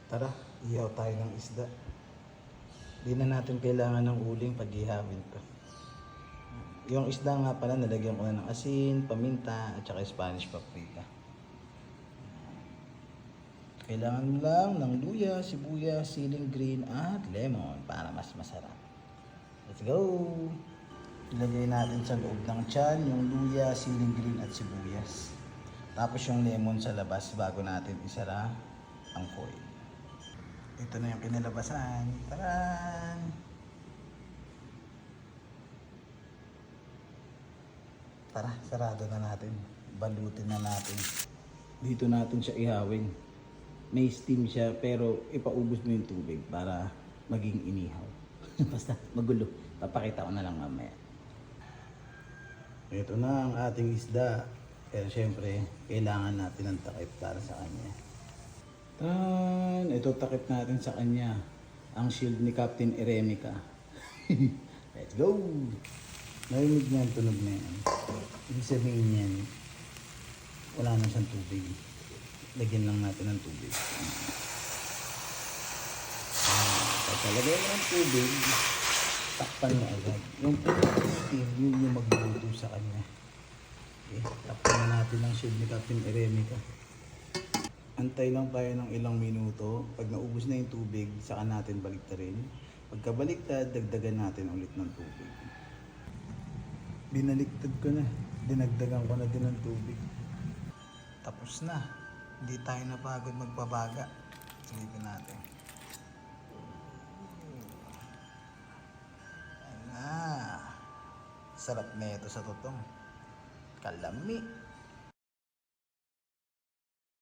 Tara, ihaw tayo ng isda. Di na natin kailangan ng uling pag ihawin ko. Yung isda nga pala, nalagyan ko na ng asin, paminta, at saka Spanish paprika. Kailangan mo lang ng luya, sibuyas, siling green, at lemon para mas masarap. Let's go! Ilagay natin sa loob ng tiyan yung luya, siling green, at sibuyas. Tapos yung lemon sa labas bago natin isara ang foil. Ito na yung kinalabasan. Taran! Tara, sarado na natin. Balutin na natin. Dito natin siya ihawin. May steam siya pero ipaubos mo yung tubig para maging inihaw. Basta magulo. Papakita ko na lang mamaya. Ito na ang ating isda. Pero syempre, kailangan natin ng takip para sa kanya. Ito takip natin sa kanya. Ang shield ni Captain Eremica. Let's go! Narinig niya ang tunog na yan. Ibig sabihin yan, wala na siyang tubig. Lagyan lang natin ng tubig. Pagkalagay mo ng tubig, takpan mo agad. Yung steam, yun yung magluluto sa kanya. Okay, takpan na natin ang shield ni Captain Eremica. Antay lang tayo ng ilang minuto. Pag naubos na yung tubig, saka natin baliktarin. Pagkabaliktad, dagdagan natin ulit ng tubig. Binaliktad ko na. Dinagdagan ko na din ng tubig. Tapos na. Hindi tayo napagod magbabaga. Silipin natin. Ayan na. Sarap na ito sa tutong. Kalami.